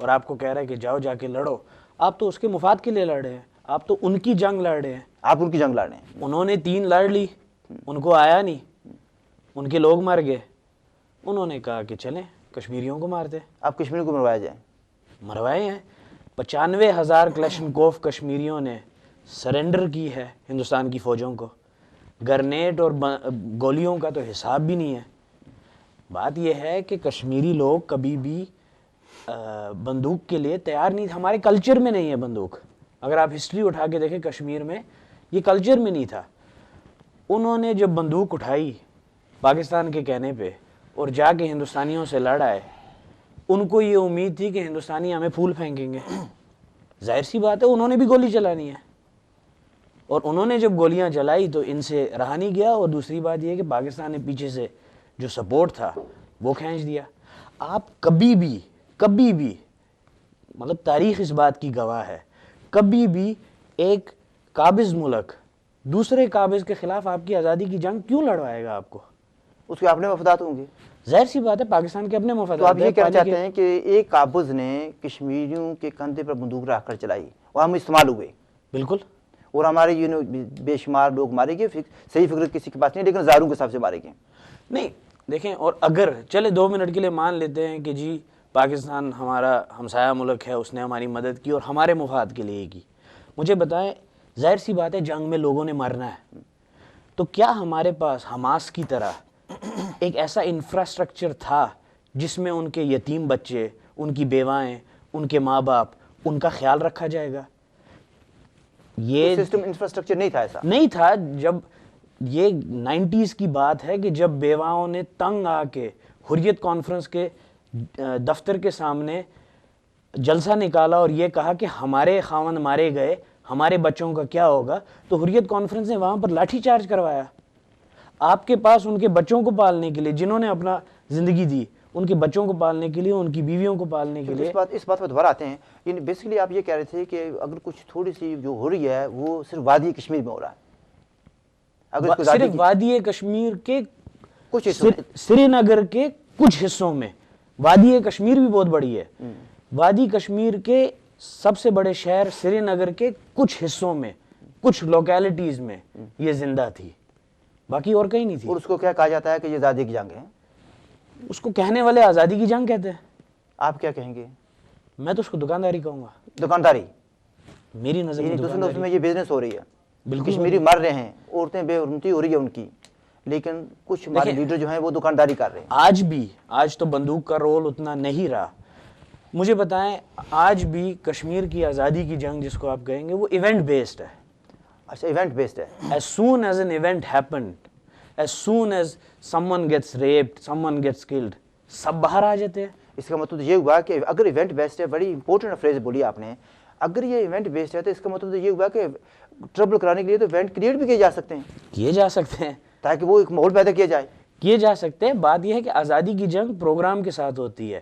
اور آپ کو کہہ رہا ہے کہ جاؤ جا کے لڑو، آپ تو اس کے مفاد کے لیے لڑ رہے ہیں، آپ تو ان کی جنگ لڑ رہے ہیں. آپ ان کی جنگ لڑ رہے ہیں. انہوں نے 3 لڑ لی، ان کو آیا نہیں، ان کے لوگ مر گئے، انہوں نے کہا کہ چلیں کشمیریوں کو مارتے. آپ کشمیریوں کو مروایا جائیں. مروائے ہیں. 95,000 کلشنکوف کشمیریوں نے سرنڈر کی ہے ہندوستان کی فوجوں کو. گرنیٹ اور گولیوں کا تو حساب بھی نہیں ہے. بات یہ ہے کہ کشمیری لوگ کبھی بھی بندوق کے لیے تیار نہیں تھے. ہمارے کلچر میں نہیں ہے بندوق. اگر آپ ہسٹری اٹھا کے دیکھیں کشمیر میں یہ کلچر میں نہیں تھا. انہوں نے جب بندوق اٹھائی پاکستان کے کہنے پہ اور جا کے ہندوستانیوں سے لڑ آئے، ان کو یہ امید تھی کہ ہندوستانی ہمیں پھول پھینکیں گے. ظاہر سی بات ہے انہوں نے بھی گولی چلانی ہے، اور انہوں نے جب گولیاں چلائی تو ان سے رہا نہیں گیا. اور دوسری بات یہ ہے کہ پاکستان نے پیچھے سے جو سپورٹ تھا وہ کھینچ دیا. آپ کبھی بھی مطلب تاریخ اس بات کی گواہ ہے، کبھی بھی ایک قابض ملک دوسرے قابض کے خلاف آپ کی آزادی کی جنگ کیوں لڑوائے گا آپ کو؟ اس کے اپنے مفادات ہوں گے. ظاہر سی بات ہے پاکستان کے اپنے مفادات. تو آپ یہ کہنا چاہتے ہیں کہ ایک قابض نے کشمیریوں کے کندھے پر بندوق رکھ کر چلائی اور ہم استعمال ہوئے. بالکل. اور ہمارے بے شمار لوگ مارے گئے. صحیح فکر کسی کے پاس نہیں، لیکن ہزاروں کے حساب سے مارے گئے. نہیں دیکھیں، اور اگر چلے 2 منٹ کے لیے مان لیتے ہیں کہ جی پاکستان ہمارا ہمسایہ ملک ہے، اس نے ہماری مدد کی اور ہمارے مفاد کے لیے کی. مجھے بتائیں، ظاہر سی بات ہے جنگ میں لوگوں نے مرنا ہے، تو کیا ہمارے پاس حماس کی طرح ایک ایسا انفراسٹرکچر تھا جس میں ان کے یتیم بچے، ان کی بیوائیں، ان کے ماں باپ، ان کا خیال رکھا جائے گا؟ یہ سسٹم انفراسٹرکچر نہیں تھا. ایسا نہیں تھا. جب یہ 90s کی بات ہے کہ جب بیواؤں نے تنگ آ کے حریت کانفرنس کے دفتر کے سامنے جلسہ نکالا اور یہ کہا کہ ہمارے خاوند مارے گئے، ہمارے بچوں کا کیا ہوگا، تو حریت کانفرنس نے وہاں پر لاٹھی چارج کروایا. آپ کے پاس ان کے بچوں کو پالنے کے لیے، جنہوں نے اپنا زندگی دی، ان کے بچوں کو پالنے کے لیے، ان کی بیویوں کو پالنے کے لیے. اس بات پر دوبارہ آتے ہیں. یعنی بیسیکلی آپ یہ کہہ رہے تھے کہ اگر کچھ تھوڑی سی جو ہو رہی ہے وہ صرف وادی کشمیر میں ہو رہا ہے. اگر صرف وادی کشمیر کے کچھ حصوں، سری نگر کے کچھ حصوں میں، وادی کشمیر بھی بہت بڑی ہے، وادی کشمیر کے سب سے بڑے شہر سری نگر کے کچھ حصوں میں، کچھ لوکیلٹیز میں یہ زندہ تھی، باقی اور کہیں نہیں تھی. اور اس کو کیا کہا جاتا ہے کہ یہ آزادی کی جنگ ہے؟ اس کو کہنے والے آزادی کی جنگ کہتے ہیں. آپ کیا کہیں گے؟ میں تو اس کو دکانداری کہوں گا. دکانداری؟ میری نظر میں دوسرے لفظ میں یہ بزنس ہو رہی ہے. بالکل. کشمیری مر رہے ہیں، عورتیں بے حرمتی ہو رہی ہے ان کی، لیکن کچھ ہمارے لیڈر جو ہیں وہ دکانداری کر رہے ہیں. آج تو بندوق کا رول اتنا نہیں رہا. مجھے بتائیں، آج بھی کشمیر کی آزادی کی جنگ جس کو آپ کہیں گے وہ ایونٹ بیسڈ ہے. اچھا، ایونٹ بیسڈ ہے. As soon as an event happened, as soon as someone gets raped, someone gets killed, سب باہر آ جاتے ہیں. اس کا مطلب یہ ہوا کہ اگر ایونٹ بیسڈ ہے، بڑی امپورٹنٹ فریز بولی آپ نے، اگر یہ ایونٹ بیسڈ ہے تو اس کا مطلب یہ ہوا کہ ٹربل کرانے کے لیے تو ایونٹ کریٹ بھی کیے جا سکتے ہیں. کیے جا سکتے ہیں تاکہ وہ ایک ماحول پیدا کیا جائے. کیے جا سکتے ہیں. بات یہ ہے کہ آزادی کی جنگ پروگرام کے ساتھ ہوتی ہے.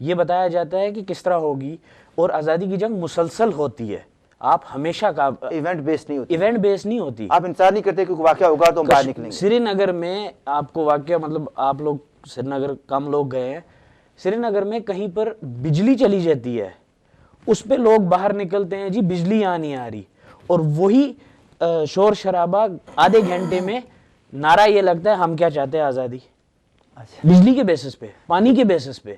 یہ بتایا جاتا ہے کہ کس طرح ہوگی، اور آزادی کی جنگ مسلسل ہوتی ہے. آپ ہمیشہ کا ایونٹ بیس نہیں ہوتی. ایونٹ بیس نہیں ہوتی. آپ انتظار نہیں کرتے کہ واقعہ ہوگا تو ہم باہر نکلیں گے. سری نگر میں آپ کو واقعہ، مطلب آپ لوگ سری نگر کم لوگ گئے ہیں، سری نگر میں کہیں پر بجلی چلی جاتی ہے، اس پہ لوگ باہر نکلتے ہیں، جی بجلی یہاں نہیں آ رہی، اور وہی شور شرابہ آدھے گھنٹے میں نعرہ یہ لگتا ہے ہم کیا چاہتے ہیں، آزادی. بجلی کے بیسس پہ، پانی کے بیسس پہ،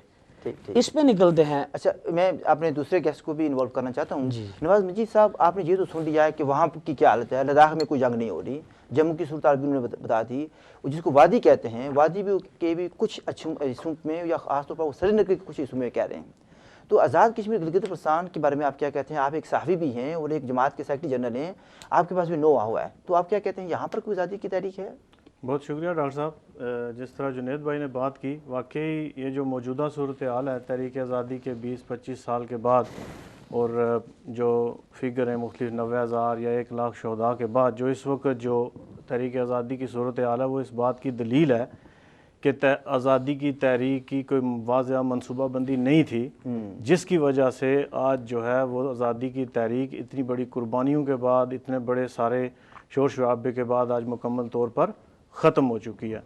اس پہ نکلتے ہیں. اچھا، میں اپنے دوسرے گیسٹ کو بھی انوالو کرنا چاہتا ہوں. نواز مجید صاحب، آپ نے یہ تو سن لیا ہے کہ وہاں کی کیا حالت ہے. لداخ میں کوئی جنگ نہیں ہو رہی، جموں کی صورتحال بھی انہوں نے بتا دی، جس کو وادی کہتے ہیں. وادی کے بھی کچھ حصوں میں، یا خاص طور پر وہ سری نگر کے کچھ حصوں میں کہہ رہے ہیں. تو آزاد کشمیر گلگت بلتستان کے بارے میں آپ کیا کہتے ہیں؟ آپ ایک صحافی بھی ہیں اور ایک جماعت کے سیکرٹری جنرل ہیں، آپ کے پاس بھی نوحہ ہوا ہے، تو آپ کیا کہتے ہیں، یہاں پر کوئی آزادی کی تحریک ہے؟ بہت شکریہ ڈاکٹر صاحب. جس طرح جنید بھائی نے بات کی، واقعی یہ جو موجودہ صورتحال ہے تحریک آزادی کے 20-25 سال کے بعد، اور جو فگر ہیں مختلف 90,000 یا 1,00,000 شہداء کے بعد، جو اس وقت جو تحریک آزادی کی صورتحال ہے، وہ اس بات کی دلیل ہے کہ آزادی کی تحریک کی کوئی واضح منصوبہ بندی نہیں تھی، جس کی وجہ سے آج جو ہے وہ آزادی کی تحریک اتنی بڑی قربانیوں کے بعد، اتنے بڑے سارے شور شرابے کے بعد آج مکمل طور پر ختم ہو چکی ہے.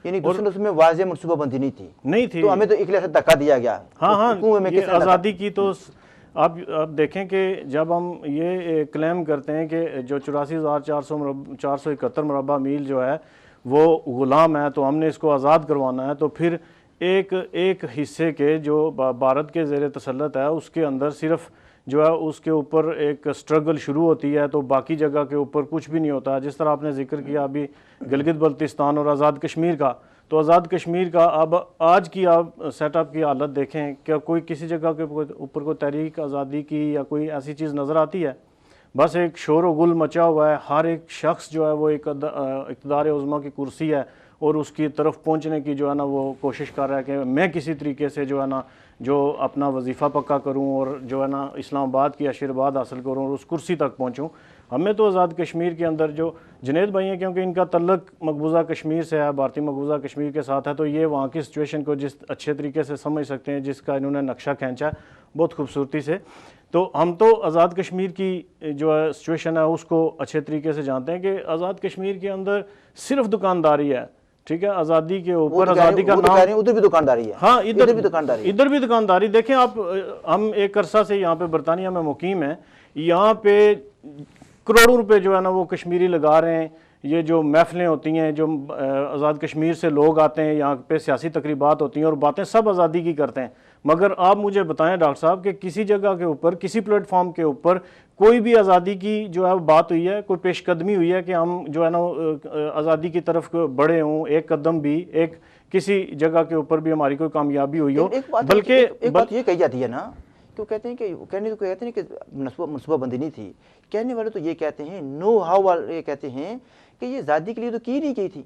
یعنی دوسرے میں واضح منصوبہ بندی نہیں تھی تو ہمیں تو ایک لحاظ دھکا دیا گیا. ہاں یہ آزادی کی تو آپ دیکھیں کہ جب ہم یہ کلیم کرتے ہیں کہ جو 84,471 مربع میل جو ہے وہ غلام ہے تو ہم نے اس کو آزاد کروانا ہے, تو پھر ایک حصے کے جو بھارت کے زیر تسلط ہے اس کے اندر صرف جو ہے اس کے اوپر ایک سٹرگل شروع ہوتی ہے تو باقی جگہ کے اوپر کچھ بھی نہیں ہوتا. جس طرح آپ نے ذکر کیا ابھی گلگت بلتستان اور آزاد کشمیر کا, تو آزاد کشمیر کا اب آج کی آپ سیٹ اپ کی حالت دیکھیں, کیا کوئی کسی جگہ کے اوپر کوئی تحریک آزادی کی یا کوئی ایسی چیز نظر آتی ہے؟ بس ایک شور و گل مچا ہوا ہے, ہر ایک شخص جو ہے وہ ایک اقتدار عظمیٰ کی کرسی ہے اور اس کی طرف پہنچنے کی جو ہے نا وہ کوشش کر رہا ہے کہ میں کسی طریقے سے جو ہے نا جو اپنا وظیفہ پکا کروں اور جو ہے نا اسلام آباد کی آشیرواد حاصل کروں اور اس کرسی تک پہنچوں. ہمیں تو آزاد کشمیر کے اندر جو جنید بھائی ہیں, کیونکہ ان کا تعلق مقبوضہ کشمیر سے ہے, بھارتی مقبوضہ کشمیر کے ساتھ ہے, تو یہ وہاں کی سچویشن کو جس اچھے طریقے سے سمجھ سکتے ہیں, جس کا انہوں نے نقشہ کھینچا بہت خوبصورتی سے. تو ہم تو آزاد کشمیر کی جو ہے سچویشن ہے اس کو اچھے طریقے سے جانتے ہیں کہ آزاد کشمیر کے اندر صرف دکانداری ہے. ٹھیک ہے, آزادی کے اوپر آزادی کا نام, ادھر بھی دکانداری ہے. ہاں ادھر بھی دکانداری. دیکھیں آپ, ہم ایک عرصہ سے یہاں پہ برطانیہ میں مقیم ہیں, یہاں پہ کروڑوں روپے جو ہے نا وہ کشمیری لگا رہے ہیں. یہ جو محفلیں ہوتی ہیں, جو آزاد کشمیر سے لوگ آتے ہیں یہاں پہ, سیاسی تقریبات ہوتی ہیں اور باتیں سب آزادی کی کرتے ہیں. مگر آپ مجھے بتائیں ڈاکٹر صاحب کہ کسی جگہ کے اوپر, کسی پلیٹ فارم کے اوپر کوئی بھی آزادی کی جو ہے بات ہوئی ہے, کوئی پیش قدمی ہوئی ہے کہ ہم جو ہے نا آزادی کی طرف بڑھے ہوں, ایک قدم بھی, ایک کسی جگہ کے اوپر بھی ہماری کوئی کامیابی ہوئی ہو؟ بلکہ ایک بات یہ کہی جاتی ہے نا کہ وہ کہتے ہیں کہ کہتے ہیں کہ منصوبہ بندی نہیں تھی. کہنے والے تو یہ کہتے ہیں, نو ہاؤ والے کہتے ہیں کہ یہ آزادی کے لیے تو کی نہیں گئی تھی.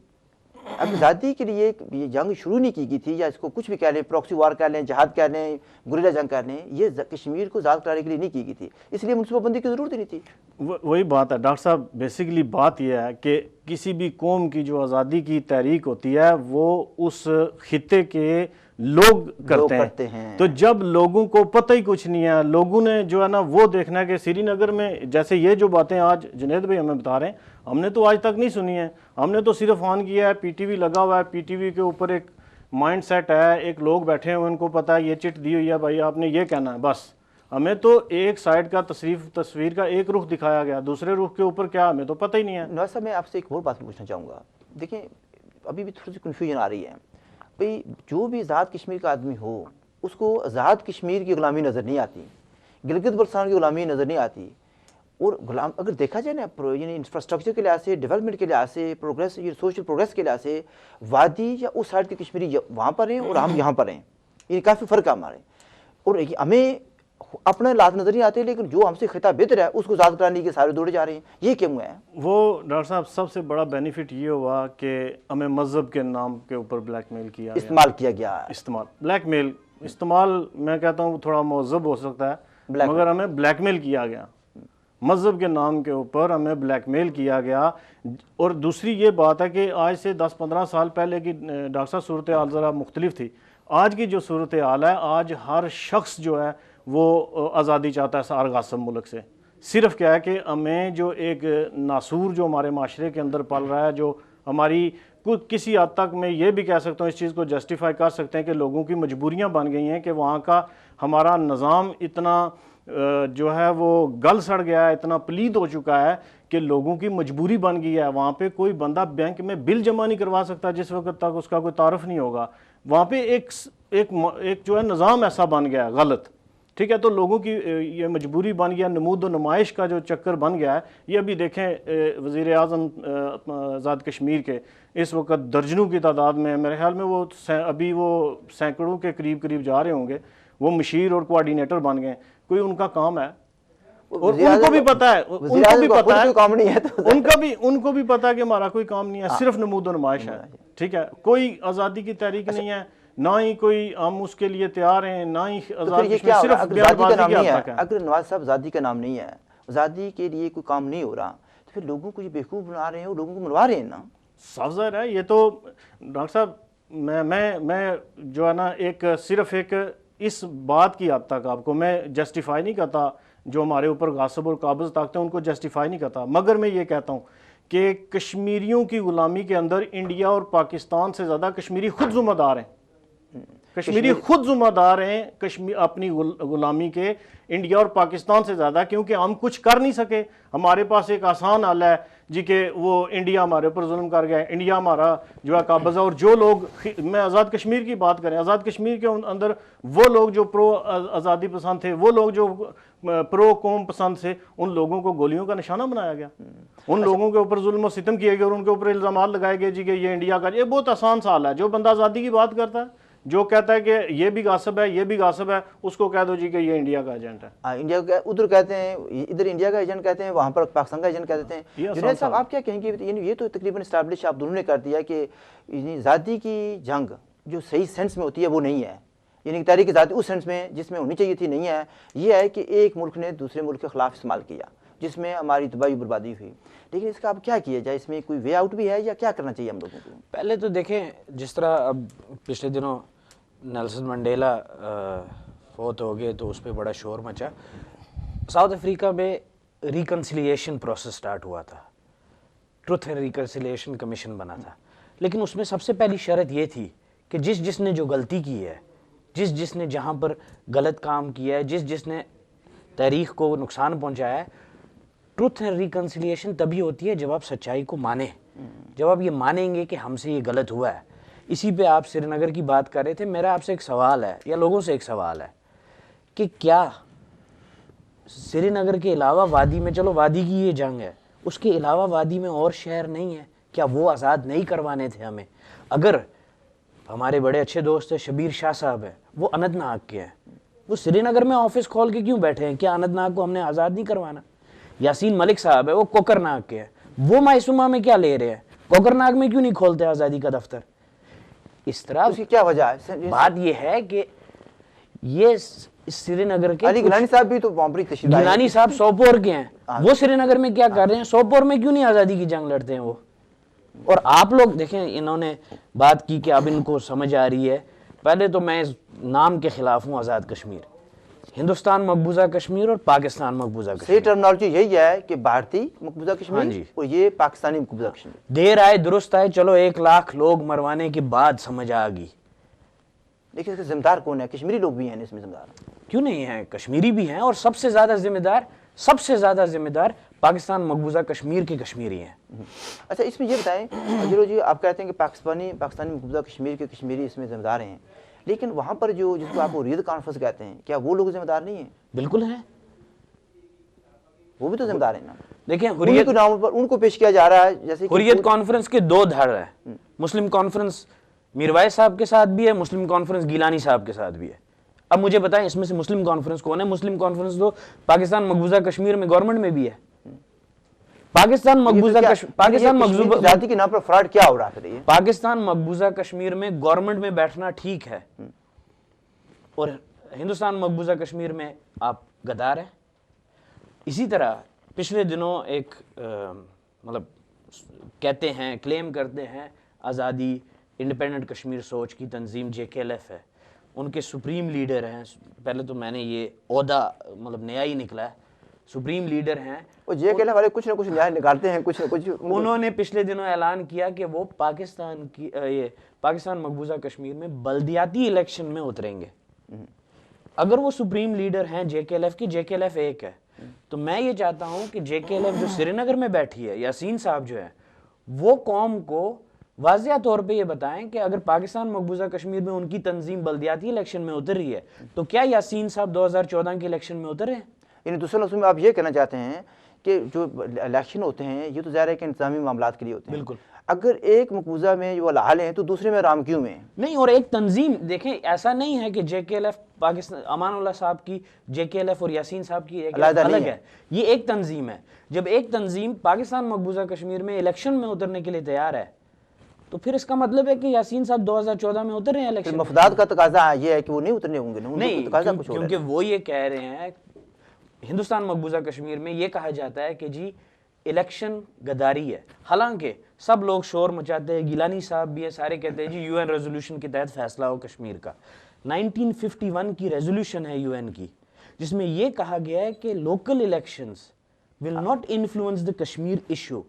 اب آزادی کے لیے یہ جنگ شروع نہیں کی گئی تھی, یا اس کو کچھ بھی کہہ لیں, پراکسی وار کہہ لیں, جہاد کہہ لیں, گریلا جنگ کہہ لیں, یہ کشمیر کو آزاد کرانے کے لیے نہیں کی گئی تھی, اس لیے منصوبہ بندی کی ضرورت ہی نہیں تھی. وہی بات ہے ڈاکٹر صاحب, بیسیکلی بات یہ ہے کہ کسی بھی قوم کی جو آزادی کی تحریک ہوتی ہے وہ اس خطے کے لوگ کرتے ہیں. تو جب لوگوں کو پتہ ہی کچھ نہیں ہے, لوگوں نے جو ہے نا وہ دیکھنا ہے کہ سری نگر میں جیسے یہ جو باتیں آج جنید بھائی ہمیں بتا رہے ہیں, ہم نے تو آج تک نہیں سنی ہے. ہم نے تو صرف آن کیا ہے, پی ٹی وی لگا ہوا ہے, پی ٹی وی کے اوپر ایک مائنڈ سیٹ ہے, ایک لوگ بیٹھے ہیں ان کو پتہ ہے یہ چٹ دی ہوئی ہے, بھائی آپ نے یہ کہنا ہے بس. ہمیں تو ایک سائڈ کا تصویر کا ایک رخ دکھایا گیا, دوسرے رخ کے اوپر کیا ہمیں تو پتہ ہی نہیں ہے. نواز صاحب, میں آپ سے ایک اور بات پوچھنا چاہوں گا. دیکھیں ابھی بھی تھوڑی سی کنفیوژن آ رہی ہے. بھئی جو بھی آزاد کشمیر کا آدمی ہو اس کو آزاد کشمیر کی غلامی نظر نہیں آتی, گلگت بلتستان کی غلامی نظر نہیں آتی. اور غلام اگر دیکھا جائے نا, یعنی انفراسٹرکچر کے لحاظ سے, ڈیولپمنٹ کے لحاظ سے, پروگریس, یہ سوشل پروگریس کے لحاظ سے, وادی یا اس سائڈ کے کشمیری وہاں پر ہیں اور ہم یہاں پر ہیں, یہ کافی فرق ہے ہمارے. اور ہمیں اپنے حالات نظر نہیں آتے, لیکن جو ہم سے خطہ بہتر ہے اس کو آزاد کرانے کے سارے دوڑے جا رہے ہیں. یہ کیوں ہے؟ وہ ڈاکٹر صاحب سب سے بڑا بینیفٹ یہ ہوا کہ ہمیں مذہب کے نام کے اوپر بلیک میل کیا, استعمال کیا گیا. بلیک میل استعمال میں کہتا ہوں تھوڑا مہذب ہو سکتا ہے, مگر ہمیں بلیک میل کیا گیا, مذہب کے نام کے اوپر ہمیں بلیک میل کیا گیا. اور دوسری یہ بات ہے کہ آج سے 10-15 سال پہلے کی ڈاکٹر صاحب صورتحال ذرا مختلف تھی. آج کی جو صورتحال ہے, آج ہر شخص جو ہے وہ آزادی چاہتا ہے سار غاصب ملک سے. صرف کیا ہے کہ ہمیں جو ایک ناسور جو ہمارے معاشرے کے اندر پل رہا ہے, جو ہماری کسی حد تک میں یہ بھی کہہ سکتا ہوں, اس چیز کو جسٹیفائی کر سکتے ہیں کہ لوگوں کی مجبوریاں بن گئی ہیں کہ وہاں کا ہمارا نظام اتنا جو ہے وہ گل سڑ گیا ہے, اتنا پلید ہو چکا ہے کہ لوگوں کی مجبوری بن گئی ہے. وہاں پہ کوئی بندہ بینک میں بل جمع نہیں کروا سکتا جس وقت تک اس کا کوئی تعارف نہیں ہوگا. وہاں پہ ایک جو ہے نظام ایسا بن گیا ہے غلط. ٹھیک ہے, تو لوگوں کی یہ مجبوری بن گیا, نمود و نمائش کا جو چکر بن گیا ہے. یہ ابھی دیکھیں وزیر اعظم آزاد کشمیر کے اس وقت درجنوں کی تعداد میں, میرے خیال میں وہ ابھی وہ سینکڑوں کے قریب جا رہے ہوں گے, وہ مشیر اور کوآرڈینیٹر بن گئے. کوئی ان کا کام ہے, اور ان کو بھی پتا ہے, ان کو بھی پتا ہے کہ ہمارا کوئی کام نہیں ہے, صرف نمود و نمائش ہے. ٹھیک ہے, کوئی آزادی کی تحریک نہیں ہے, نہ ہی کوئی ہم اس کے لیے تیار ہیں, نہ ہی آزادی صرف بیان بازی کے حد تک ہے. اگر نواز صاحب آزادی کا نام نہیں ہے, آزادی کے لیے کوئی کام نہیں ہو رہا, تو پھر لوگوں کو یہ بیوقوف بنا رہے ہیں اور لوگوں کو منوا رہے ہیں نا. صاف ظاہر ہے. یہ تو ڈاکٹر صاحب میں جو ہے نا ایک صرف ایک اس بات کی حد تک آپ کو میں جسٹیفائی نہیں کرتا, جو ہمارے اوپر غاصب اور قابض طاقتیں ان کو جسٹیفائی نہیں کرتا, مگر میں یہ کہتا ہوں کہ کشمیریوں کی غلامی کے اندر انڈیا اور پاکستان سے زیادہ کشمیری خود ذمہ دار ہیں. کشمیری خود ذمہ دار ہیں اپنی غلامی کے انڈیا اور پاکستان سے زیادہ, کیونکہ ہم کچھ کر نہیں سکے. ہمارے پاس ایک آسان حل ہے جی کہ وہ انڈیا ہمارے اوپر ظلم کر گیا, انڈیا ہمارا جو ہے قابض ہے. اور جو لوگ, میں آزاد کشمیر کی بات کریں, آزاد کشمیر کے اندر وہ لوگ جو پرو آزادی پسند تھے, وہ لوگ جو پرو قوم پسند تھے, ان لوگوں کو گولیوں کا نشانہ بنایا گیا, ان لوگوں کے اوپر ظلم و ستم کیے گئے اور ان کے اوپر الزامات لگائے گئے جی کہ یہ انڈیا کا. یہ بہت آسان سوال ہے. جو بندہ آزادی کی بات کرتا ہے, جو کہتا ہے کہ یہ بھی غاصب ہے, یہ بھی غاصب ہے, اس کو کہہ دو جی کہ یہ انڈیا کا ایجنٹ ہے. انڈیا کا ادھر کہتے ہیں, ادھر انڈیا کا ایجنٹ کہتے ہیں, وہاں پر پاکستان کا ایجنٹ کہتے ہیں. جنید صاحب آپ کیا کہیں گے؟ یہ تو تقریباً اسٹیبلش آپ دونوں نے کر دیا کہ آزادی کی جنگ جو صحیح سینس میں ہوتی ہے وہ نہیں ہے, یعنی تحریک آزادی اس سینس میں جس میں ہونی چاہیے تھی نہیں ہے. یہ ہے کہ ایک ملک نے دوسرے ملک کے خلاف استعمال کیا, جس میں ہماری تباہی بربادی ہوئی. لیکن اس کا اب کیا کیا جائے؟ اس میں کوئی وے آؤٹ بھی ہے یا کیا کرنا چاہیے ہم لوگوں کو؟ پہلے تو دیکھیں, جس طرح اب پچھلے دنوں نیلسن منڈیلا فوت ہو گئے تو اس پہ بڑا شور مچا. ساؤتھ افریقہ میں ریکنسیلیشن پروسیس سٹارٹ ہوا تھا, ٹروتھ اینڈ ریکنسیلیشن کمیشن بنا تھا, لیکن اس میں سب سے پہلی شرط یہ تھی کہ جس نے جو غلطی کی ہے, جس نے جہاں پر غلط کام کیا ہے, جس نے تاریخ کو نقصان پہنچایا ہے, ٹروتھ اینڈ ریکنسیلیشن تبھی ہوتی ہے جب آپ سچائی کو مانیں, جب آپ یہ مانیں گے کہ ہم سے یہ غلط ہوا ہے. اسی پہ آپ سری نگر کی بات کر رہے تھے. میرا آپ سے ایک سوال ہے, یا لوگوں سے ایک سوال ہے, کہ کیا سری نگر کے علاوہ وادی میں, چلو وادی کی یہ جنگ ہے, اس کے علاوہ وادی میں اور شہر نہیں ہیں, کیا وہ آزاد نہیں کروانے تھے ہمیں؟ اگر ہمارے بڑے اچھے دوست ہیں شبیر شاہ صاحب ہیں, وہ اننت ناگ کے ہیں, وہ سری نگر میں آفس کھول کے کیوں بیٹھے ہیں؟ کیا اننت ناگ کو ہم نے آزاد نہیں کروانا؟ یاسین ملک صاحب ہے, وہ کوکر ناگ کے ہیں, وہ مائسوما میں کیا لے رہے ہیں؟ کوکر ناگ میں کیوں نہیں کھولتے آزادی کا دفتر؟ اس طرح اس کی کیا وجہ ہے؟ بات یہ ہے کہ یہ سری نگر کے علی گیلانی صاحب بھی تو وہاں پر تشریف لائے. گیلانی صاحب سوپور کے ہیں, وہ سری نگر میں کیا کر رہے ہیں؟ سوپور میں کیوں نہیں آزادی کی جنگ لڑتے ہیں وہ؟ اور آپ لوگ دیکھیں, انہوں نے بات کی کہ اب ان کو سمجھ آ رہی ہے. پہلے تو میں اس نام کے خلاف ہوں, آزاد کشمیر. ہندوستان مقبوضہ کشمیر اور پاکستان مقبوضہ کشمیر. صحیح ٹرمنالوجی یہی ہے کہ بھارتی مقبوضہ کشمیر اور یہ پاکستانی مقبوضہ کشمیر. دیر آئے درست آئے, چلو 1 لاکھ لوگ مروانے کے بعد سمجھ آ گئی. لیکن اس کے ذمہ دار کون ہے؟ کشمیری لوگ بھی ہیں اس میں ذمہ دار. کیوں نہیں ہیں؟ کشمیری بھی ہیں, اور سب سے زیادہ ذمہ دار پاکستان مقبوضہ کشمیر کے کشمیری ہیں. اچھا, اس میں یہ بتائیں جی, آپ کہتے ہیں کہ پاکستانی مقبوضہ کشمیر کے کشمیری اس میں ذمہ دار ہیں, لیکن وہاں پر جو جس کو آپ حریت کانفرنس کہتے ہیں, کیا وہ لوگ ذمہ دار نہیں ہیں؟ بالکل ہیں, وہ بھی تو ذمہ دار ہیں نا. دیکھیں, حریت کے نام پر ان کو پیش کیا جا رہا ہے جیسے حریت کانفرنس کے 2 دھڑ ہیں. مسلم کانفرنس میروائز صاحب کے ساتھ بھی ہے, مسلم کانفرنس گیلانی صاحب کے ساتھ بھی ہے. اب مجھے بتائیں اس میں سے مسلم کانفرنس کون ہے؟ مسلم کانفرنس تو پاکستان مقبوضہ کشمیر میں گورنمنٹ میں بھی ہے. پاکستان مقبوضہ ذاتی کے نام پر فراڈ کیا ہو رہا ہے؟ پاکستان مقبوضہ کشمیر میں گورنمنٹ میں بیٹھنا ٹھیک ہے, اور ہندوستان مقبوضہ کشمیر میں آپ غدار ہیں. اسی طرح پچھلے دنوں ایک مطلب کہتے ہیں, کلیم کرتے ہیں, آزادی انڈیپینڈنٹ کشمیر سوچ کی تنظیم JKLF ہے, ان کے سپریم لیڈر ہیں, پہلے تو میں نے یہ عہدہ مطلب نیا ہی نکلا ہے, سپریم لیڈر ہیں وہ JKLF والے, کچھ نہ کچھ نیا نکالتے ہیں, کچھ نہ کچھ. انہوں نے پچھلے دنوں اعلان کیا کہ وہ پاکستان مقبوضہ کشمیر میں بلدیاتی الیکشن میں اتریں گے. اگر وہ سپریم لیڈر ہیں JKLF کی, JKLF ایک ہے, تو میں یہ چاہتا ہوں کہ JKLF جو سری نگر میں بیٹھی ہے, یاسین صاحب جو ہے, وہ قوم کو واضح طور پہ یہ بتائیں کہ اگر پاکستان مقبوضہ کشمیر میں ان کی تنظیم بلدیاتی الیکشن میں اتر رہی ہے, تو کیا یاسین صاحب 2014 کے الیکشن میں اتر رہے ہیں؟ یعنی دوسرے لفظوں میں آپ یہ کہنا چاہتے ہیں کہ جو الیکشن ہوتے ہیں یہ تو ظاہر ہے کہ انتظامی معاملات کے لیے ہوتے ہیں. بالکل. اگر ایک مقبوضہ میں جو حال ہیں تو دوسرے میں رام کیوں میں نہیں؟ اور ایک تنظیم دیکھیں, ایسا نہیں ہے کہ JKLF پاکستان امان اللہ صاحب کی JKLF اور یاسین صاحب کی ایک الگ ہے, یہ ایک تنظیم ہے. جب ایک تنظیم پاکستان مقبوضہ کشمیر میں الیکشن میں اترنے کے لیے تیار ہے, تو پھر اس کا مطلب ہے کہ یاسین صاحب 2014 میں اتر رہے ہیں الیکشن. مفادات کا تقاضا یہ ہے کہ وہ نہیں اترنے ہوں گے. نہیں, کیونکہ وہ یہ کہہ رہے ہیں, ہندوستان مقبوضہ کشمیر میں یہ کہا جاتا ہے کہ جی الیکشن غداری ہے. حالانکہ سب لوگ شور مچاتے ہیں, گیلانی صاحب بھی ہے, سارے کہتے ہیں جی UN ریزولوشن کے تحت فیصلہ ہو کشمیر کا. 1951 کی ریزولوشن ہے UN کی, جس میں یہ کہا گیا ہے کہ local elections will not influence the Kashmir issue.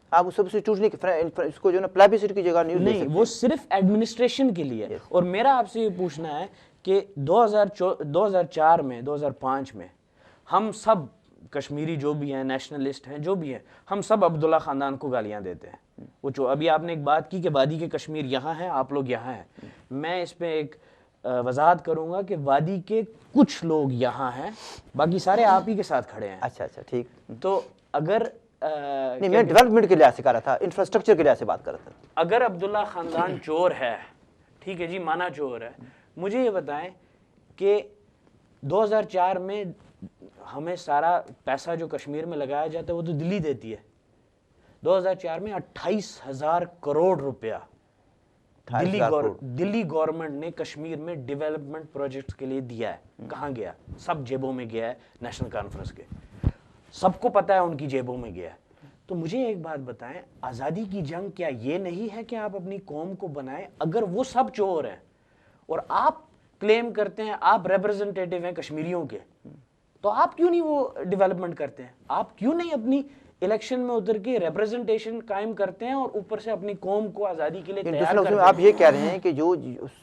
آپ اس سبسٹیٹیوٹ نہیں اس کو جو نا پلابیسٹ کی جگہ نہیں نہیں، وہ صرف ایڈمنسٹریشن کے لیے. اور میرا آپ سے یہ پوچھنا ہے کہ 2004 میں 2005 میں ہم سب کشمیری جو بھی ہیں، نیشنلسٹ ہیں، جو بھی ہیں، ہم سب عبداللہ خاندان کو گالیاں دیتے ہیں. وہ جو ابھی آپ نے ایک بات کی کہ وادی کے کشمیر یہاں ہیں، آپ لوگ یہاں ہیں، میں اس پہ ایک وضاحت کروں گا کہ وادی کے کچھ لوگ یہاں ہیں، باقی سارے آپ ہی کے ساتھ کھڑے ہیں. اچھا ٹھیک. تو اگر نہیں، میں ڈیولپمنٹ کے لحاظ سے کہہ رہا تھا، انفراسٹرکچر کے لحاظ سے بات کر رہا تھا. اگر عبداللہ خاندان چور ہے، ٹھیک ہے جی، مانا چور ہے، مجھے یہ بتائیں کہ 2004 میں ہمیں سارا پیسہ جو کشمیر میں لگایا جاتا ہے وہ تو دلی دیتی ہے. 2004 میں 28,000 کروڑ روپیہ دلی گورنمنٹ نے کشمیر میں ڈیولپمنٹ پروجیکٹس کے لیے دیا ہے. کہاں گیا؟ سب جیبوں میں گیا ہے نیشنل کانفرنس کے، سب کو پتہ ہے ان کی جیبوں میں گیا ہے. تو مجھے ایک بات بتائیں، آزادی کی جنگ کیا یہ نہیں ہے کہ آپ اپنی قوم کو بنائیں؟ اگر وہ سب چور ہیں اور آپ کلیم کرتے ہیں آپ ریپرزنٹیٹیو ہیں کشمیریوں کے، تو آپ کیوں نہیں وہ ڈیولپمنٹ کرتے ہیں؟ آپ کیوں نہیں اپنی الیکشن میں اتر کے ریپرزنٹیشن قائم کرتے ہیں اور اوپر سے اپنی قوم کو آزادی کے لیے تیار کرتے ہیں؟ آپ یہ کہہ رہے ہیں کہ جو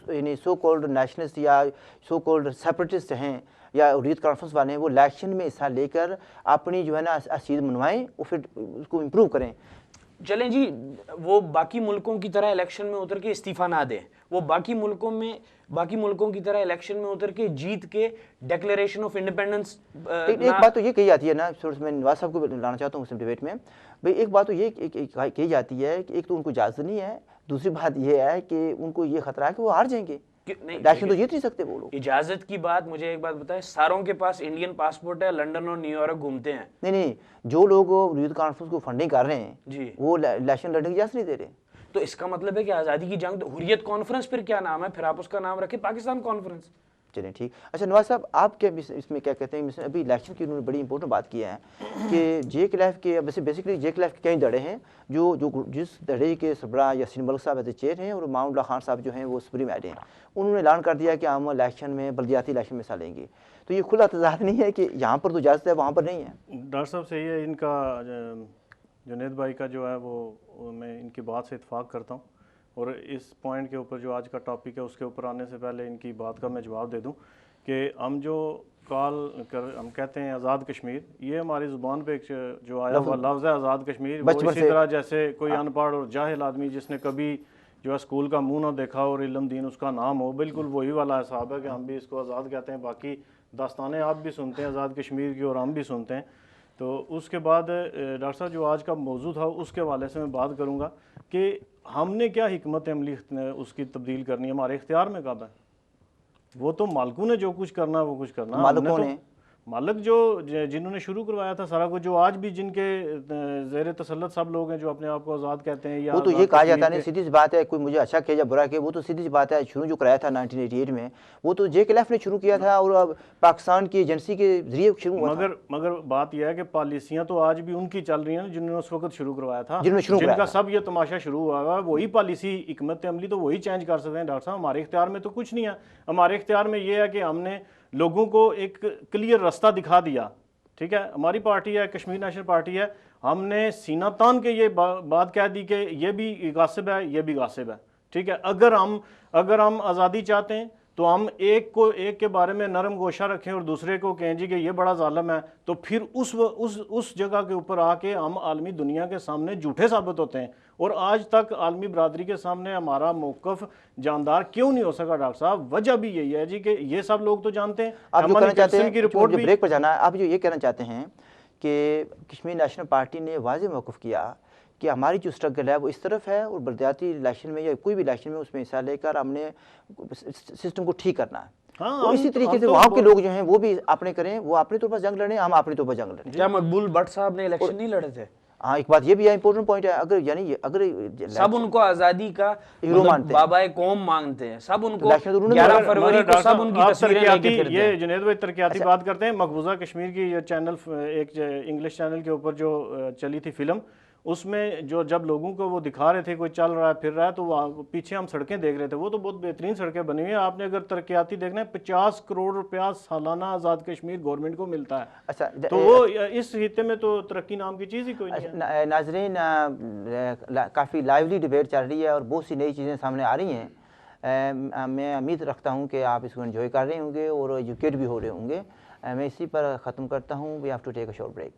یعنی سو کولڈ نیشنلسٹ یا سو کولڈ سیپریٹسٹ ہیں یا ریت کانفرنس والے ہیں، وہ الیکشن میں حصہ لے کر اپنی جو ہے نا چیز منوائیں اور پھر اس کو امپروو کریں. چلیں جی، وہ باقی ملکوں کی طرح الیکشن میں اتر کے استعفیٰ نہ دیں، وہ باقی ملکوں کی طرح الیکشن میں اتر کے جیت کے ڈیکلیریشن آف انڈیپینڈنس. ایک بات تو یہ کہی جاتی ہے نا، میں نواز صاحب کو لانا چاہتا ہوں اس ڈیبیٹ میں. بھائی ایک بات تو یہ کہی جاتی ہے کہ ایک تو ان کو اجازت نہیں ہے، دوسری بات یہ ہے کہ ان کو یہ خطرہ ہے کہ وہ ہار جائیں گے، الیکشن تو جیت نہیں سکتے وہ لوگ. اجازت کی بات، مجھے ایک بات بتائیں، ساروں کے پاس انڈین پاسپورٹ ہے، لنڈن اور نیو یارک گھومتے ہیں. نہیں، جو لوگ یوتھ کانفرنس کو فنڈنگ کر رہے ہیں جی، وہ الیکشن لڑنے کی اجازت نہیں دے رہے. تو اس کا مطلب ہے کہ آزادی کی جنگ حریت کانفرنس پھر کیا نام ہے؟ پھر آپ اس کا نام رکھیں پاکستان کانفرنس. چلیں ٹھیک. اچھا نواز صاحب، آپ کیا اس میں کیا کہتے ہیں؟ ابھی الیکشن کی انہوں نے بڑی امپورٹنٹ بات کی ہے کہ جے کے لیف کے بیسیکلی جے کے لیف کے کئی دھڑے ہیں جو جس دھڑے کے سربراہ یاسین ملک صاحب ایز اے چیئر ہیں اور ماؤنٹ اللہ خان صاحب جو ہیں وہ سپریم ایڈ ہیں. انہوں نے اعلان کر دیا کہ ہم الیکشن میں بلدیاتی الیکشن میں حصہ لیں گے. تو یہ کھلا تضاد نہیں ہے کہ یہاں پر تو اجازت ہے وہاں پر نہیں ہے؟ ڈاکٹر صاحب صحیح ہے، ان کا جنید بھائی کا جو ہے وہ میں ان کی بات سے اتفاق کرتا ہوں. اور اس پوائنٹ کے اوپر جو آج کا ٹاپک ہے اس کے اوپر آنے سے پہلے ان کی بات کا میں جواب دے دوں کہ ہم جو ہم کہتے ہیں آزاد کشمیر، یہ ہماری زبان پہ جو آیا ہوا لفظ ہے آزاد کشمیر، وہ اسی طرح جیسے کوئی ان پڑھ اور جاہل آدمی جس نے کبھی جو ہے اسکول کا منہ نہ دیکھا اور علم دین اس کا نام ہو، بالکل وہی والا حساب ہے کہ ہم بھی اس کو آزاد کہتے ہیں. باقی داستانیں آپ بھی سنتے ہیں آزاد کشمیر کی اور ہم بھی سنتے ہیں. تو اس کے بعد ڈاکٹر صاحب جو آج کا موضوع تھا اس کے حوالے سے میں بات کروں گا کہ ہم نے کیا حکمت عملی اس کی تبدیل کرنی ہے، ہمارے اختیار میں کب ہے. وہ تو مالکوں نے جو کچھ کرنا وہ کچھ کرنا، مالکوں نے مالک جو جنہوں نے شروع کروایا تھا سارا کچھ، جو آج بھی جن کے زیر تسلط سب لوگ ہیں جو اپنے آپ کو آزاد کہتے ہیں، یا وہ تو یہ کہا جاتا ہے، سیدھی سی بات ہے، کوئی مجھے اچھا کہے یا برا کہے، وہ تو سیدھی سی بات ہے. شروع جو کرایا تھا 1988 میں وہ تو جے کے لیف نے شروع کیا تھا اور پاکستان کی ایجنسی کے ذریعے شروع ہوا تھا. مگر بات یہ ہے کہ پالیسیاں تو آج بھی ان کی چل رہی ہیں جنہوں نے اس وقت شروع کروایا تھا، جن کا سب یہ تماشا شروع ہوا ہے. وہی پالیسی حکمت عملی تو وہی چینج کر سکتے ہیں ڈاکٹر صاحب. ہمارے اختیار میں تو کچھ نہیں ہے. ہمارے اختیار میں یہ ہے کہ ہم نے لوگوں کو ایک کلیئر راستہ دکھا دیا. ٹھیک ہے، ہماری پارٹی ہے، کشمیر نیشنل پارٹی ہے، ہم نے سینہ تان کے یہ بات کہہ دی کہ یہ بھی غاصب ہے، یہ بھی غاصب ہے. ٹھیک ہے، اگر ہم آزادی چاہتے ہیں تو ہم ایک کے بارے میں نرم گوشہ رکھیں اور دوسرے کو کہیں جی کہ یہ بڑا ظالم ہے، تو پھر اس جگہ کے اوپر آ کے ہم عالمی دنیا کے سامنے جھوٹے ثابت ہوتے ہیں. اور آج تک عالمی برادری کے سامنے ہمارا موقف جاندار کیوں نہیں ہو سکا ڈاکٹر صاحب؟ وجہ بھی یہی ہے جی کہ یہ سب لوگ تو جانتے ہیں. آپ جو کہنا چاہتے ہیں کی رپورٹ بھی بریک پر جانا ہے، آپ جو یہ کہنا چاہتے ہیں کہ کشمیر نیشنل پارٹی نے واضح موقف کیا کہ ہماری جو اسٹرگل ہے وہ اس طرف ہے اور بلدیاتی الیکشن میں یا کوئی بھی الیکشن میں اس میں حصہ لے کر ہم نے سسٹم کو ٹھیک کرنا ہے. اور اسی طریقے سے وہاں کے لوگ جو ہیں وہ بھی اپنے کریں، وہ اپنے طور پر جنگ لڑیں، ہم اپنے طور پر جنگ لڑیں. کیا مقبول بٹ صاحب نے الیکشن نہیں لڑے تھے؟ ہاں، ایک بات یہ بھی ہے، امپورٹنٹ پوائنٹ ہے. اگر سب ان کو آزادی کا بابا قوم مانگتے ہیں، سب ان کو 11 فروری کو سب ان کی تصویریں لے کے پھرتے ہیں. یہ جنید بھائی ترقیاتی بات کرتے ہیں. مقبوضہ کشمیر کی یہ چینل، ایک انگلش چینل کے اوپر جو چلی تھی فلم، اس میں جو جب لوگوں کو وہ دکھا رہے تھے کوئی چل رہا ہے پھر رہا ہے تو وہ پیچھے ہم سڑکیں دیکھ رہے تھے، وہ تو بہت بہترین سڑکیں بنی ہوئی ہیں. آپ نے اگر ترقیاتی دیکھنا ہے 50 کروڑ روپیہ سالانہ آزاد کشمیر گورنمنٹ کو ملتا ہے. اچھا تو وہ اس خطے میں تو ترقی نام کی چیز ہی کوئی نہیں ہے. ناظرین کافی لائیولی ڈبیٹ چل رہی ہے اور بہت سی نئی چیزیں سامنے آ رہی ہیں. میں امید رکھتا ہوں کہ آپ اس کو انجوائے کر رہے ہوں گے اور ایجوکیٹ بھی ہو رہے ہوں گے. میں اسی پر ختم کرتا ہوں. We have to take a short break.